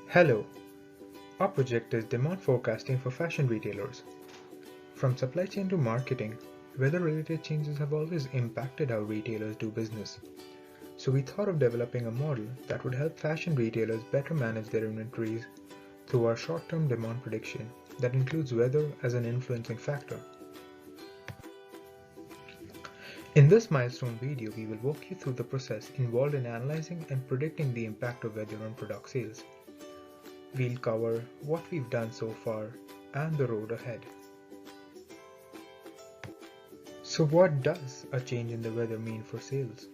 Hello, our project is demand forecasting for fashion retailers. From supply chain to marketing, weather-related changes have always impacted how retailers do business. So we thought of developing a model that would help fashion retailers better manage their inventories through our short-term demand prediction that includes weather as an influencing factor. In this milestone video, we will walk you through the process involved in analyzing and predicting the impact of weather on product sales. We'll cover what we've done so far and the road ahead. So what does a change in the weather mean for sales?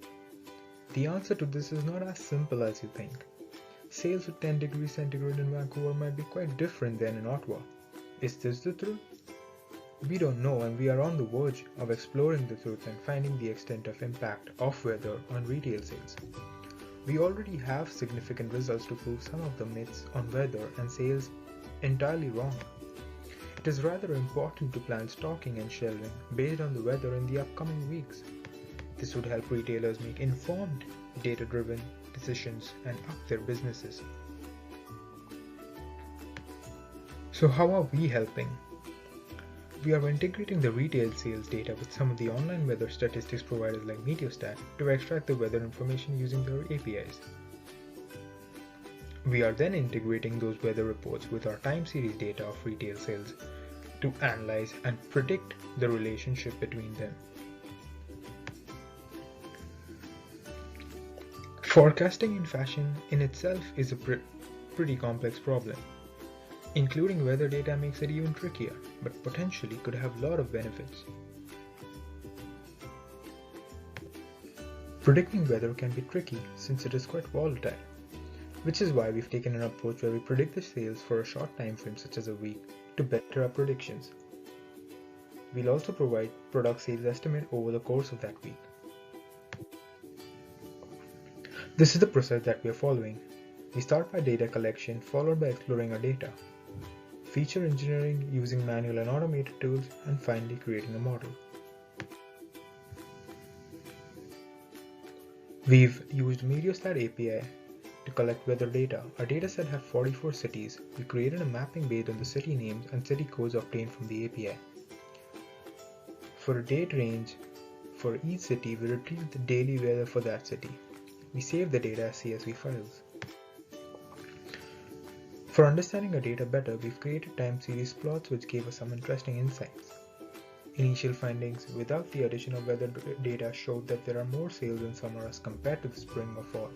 The answer to this is not as simple as you think. Sales at 10 degrees centigrade in Vancouver might be quite different than in Ottawa. Is this the truth? We don't know, and we are on the verge of exploring the truth and finding the extent of impact of weather on retail sales. We already have significant results to prove some of the myths on weather and sales entirely wrong. It is rather important to plan stocking and shelving based on the weather in the upcoming weeks. This would help retailers make informed, data-driven decisions and up their businesses. So how are we helping? We are integrating the retail sales data with some of the online weather statistics providers like Meteostat to extract the weather information using their APIs. We are then integrating those weather reports with our time series data of retail sales to analyze and predict the relationship between them. Forecasting in fashion in itself is a pretty complex problem. Including weather data makes it even trickier, but potentially could have a lot of benefits. Predicting weather can be tricky since it is quite volatile, which is why we've taken an approach where we predict the sales for a short time frame such as a week to better our predictions. We'll also provide product sales estimate over the course of that week. This is the process that we are following. We start by data collection followed by exploring our data, feature engineering using manual and automated tools, and finally creating a model. We've used Meteostat API to collect weather data. Our dataset had 44 cities. We created a mapping based on the city names and city codes obtained from the API. For a date range for each city, we retrieved the daily weather for that city. We saved the data as CSV files. For understanding our data better, we've created time series plots which gave us some interesting insights. Initial findings without the addition of weather data showed that there are more sales in summer as compared to the spring or fall.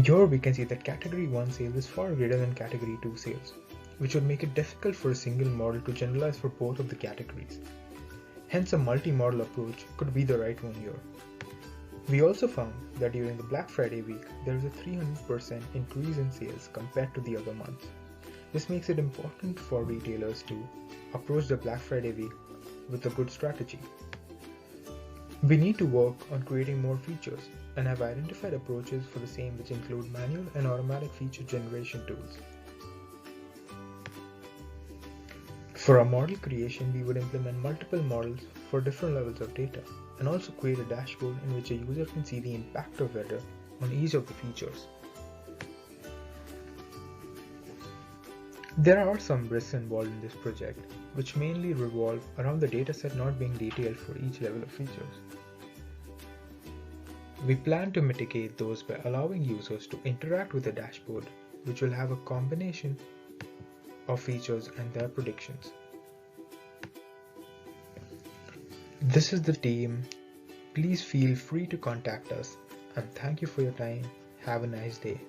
Here we can see that category 1 sales is far greater than category 2 sales, which would make it difficult for a single model to generalize for both of the categories. Hence a multi-model approach could be the right one here. We also found that during the Black Friday week, there is a 300% increase in sales compared to the other months. This makes it important for retailers to approach the Black Friday week with a good strategy. We need to work on creating more features and have identified approaches for the same which include manual and automatic feature generation tools. For our model creation, we would implement multiple models for different levels of data and also create a dashboard in which a user can see the impact of weather on each of the features. There are some risks involved in this project, which mainly revolve around the dataset not being detailed for each level of features. We plan to mitigate those by allowing users to interact with the dashboard, which will have a combination of features and their predictions. This is the team. Please feel free to contact us, and thank you for your time. Have a nice day.